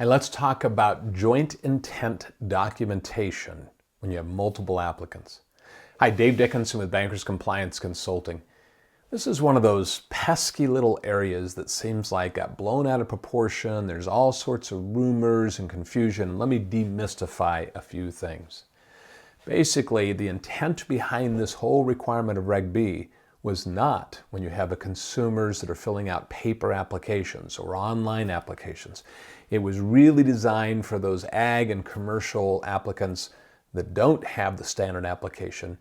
Hey, let's talk about joint intent documentation when you have multiple applicants. Hi, Dave Dickinson with Bankers Compliance Consulting. This is one of those pesky little areas that seems like got blown out of proportion. There's all sorts of rumors and confusion. Let me demystify a few things. Basically, the intent behind this whole requirement of Reg B was not when you have the consumers that are filling out paper applications or online applications. It was really designed for those ag and commercial applicants that don't have the standard application,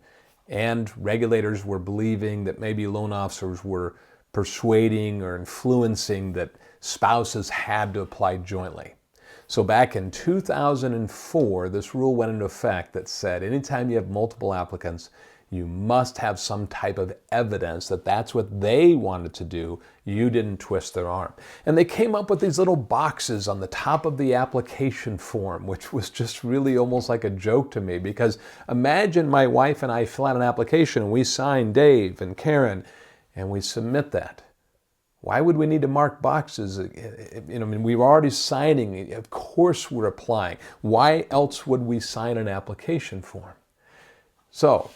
and regulators were believing that maybe loan officers were persuading or influencing that spouses had to apply jointly. So back in 2004, this rule went into effect that said anytime you have multiple applicants, you must have some type of evidence that that's what they wanted to do. You didn't twist their arm. And they came up with these little boxes on the top of the application form, which was just really almost like a joke to me, because imagine my wife and I fill out an application and we sign Dave and Karen and we submit that. Why would we need to mark boxes? We were already signing. Of course we're applying. Why else would we sign an application form? So,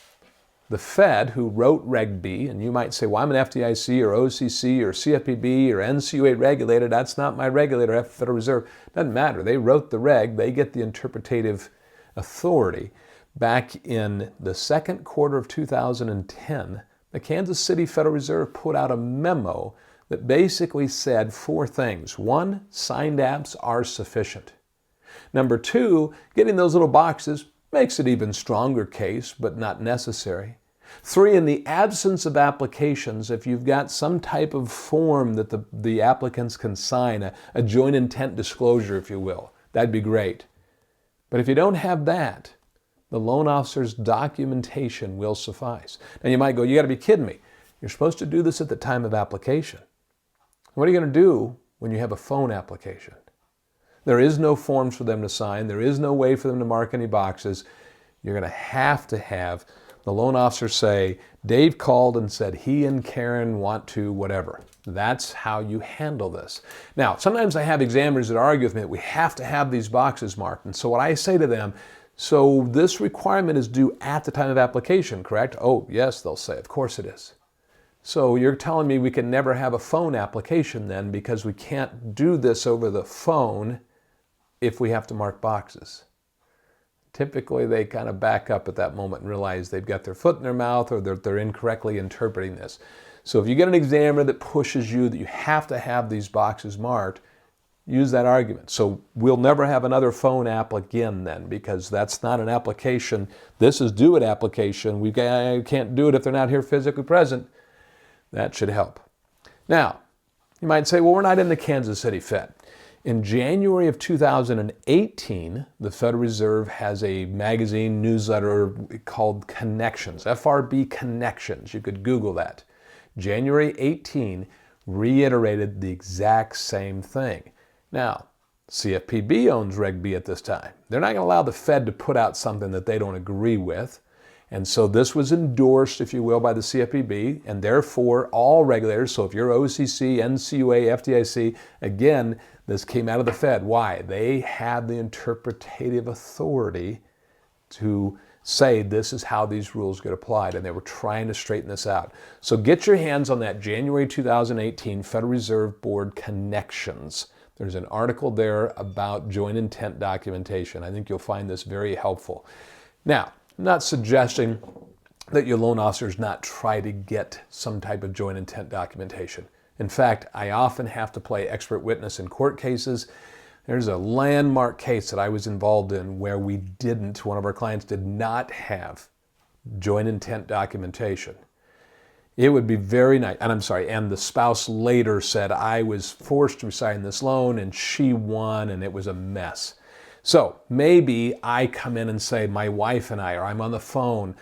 the Fed, who wrote Reg B, and you might say, well, I'm an FDIC or OCC or CFPB or NCUA regulator. That's not my regulator, Federal Reserve. Doesn't matter. They wrote the reg. They get the interpretative authority. Back in the second quarter of 2010, the Kansas City Federal Reserve put out a memo that basically said four things. One, signed apps are sufficient. Number two, getting those little boxes makes it even stronger case, but not necessary. Three, in the absence of applications, if you've got some type of form that the applicants can sign, a joint intent disclosure, if you will, that'd be great. But if you don't have that, the loan officer's documentation will suffice. Now you might go, you got to be kidding me. You're supposed to do this at the time of application. What are you going to do when you have a phone application? There is no forms for them to sign. There is no way for them to mark any boxes. You're going to have the loan officer say, Dave called and said he and Karen want to whatever. That's how you handle this. Now, sometimes I have examiners that argue with me that we have to have these boxes marked. And so what I say to them, so this requirement is due at the time of application, correct? Oh, yes, they'll say, of course it is. So you're telling me we can never have a phone application then because we can't do this over the phone if we have to mark boxes. Typically, they kind of back up at that moment and realize they've got their foot in their mouth or they're incorrectly interpreting this. So if you get an examiner that pushes you that you have to have these boxes marked, use that argument. So we'll never have another phone app again then, because that's not an application. This is due at application. We can't do it if they're not here physically present. That should help. Now, you might say, well, we're not in the Kansas City Fed. In January of 2018, the Federal Reserve has a magazine newsletter called Connections, FRB Connections. You could Google that. January 18 reiterated the exact same thing. Now, CFPB owns Reg B at this time. They're not going to allow the Fed to put out something that they don't agree with. And so this was endorsed, if you will, by the CFPB, and therefore all regulators, so if you're OCC, NCUA, FDIC, again, this came out of the Fed. Why? They had the interpretative authority to say this is how these rules get applied, and they were trying to straighten this out. So get your hands on that January 2018 Federal Reserve Board Connections. There's an article there about joint intent documentation. I think you'll find this very helpful. Now, I'm not suggesting that your loan officers not try to get some type of joint intent documentation. In fact, I often have to play expert witness in court cases. There's a landmark case that I was involved in where one of our clients did not have joint intent documentation. It would be very nice, and the spouse later said, I was forced to sign this loan and she won and it was a mess. So maybe I come in and say, my wife and I, or I'm on the phone.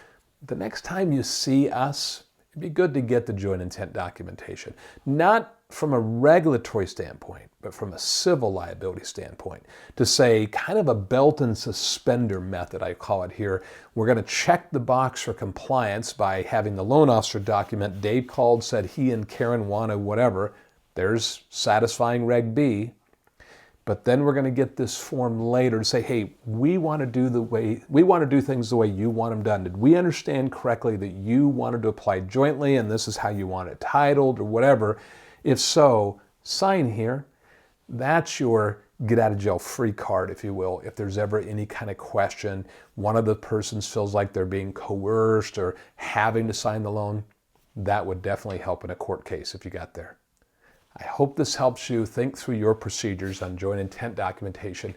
The next time you see us, it'd be good to get the joint intent documentation. Not from a regulatory standpoint, but from a civil liability standpoint. To say kind of a belt and suspender method, I call it here. We're going to check the box for compliance by having the loan officer document, Dave called, said he and Karen wanted whatever. There's satisfying Reg B. but then we're going to get this form later to say, hey, we want to do things the way you want them done. Did we understand correctly that you wanted to apply jointly and this is how you want it titled or whatever? If so, sign here. That's your get out of jail free card, if you will. If there's ever any kind of question, one of the persons feels like they're being coerced or having to sign the loan, that would definitely help in a court case if you got there. I hope this helps you think through your procedures on joint intent documentation,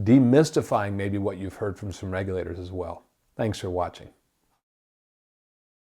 demystifying maybe what you've heard from some regulators as well. Thanks for watching.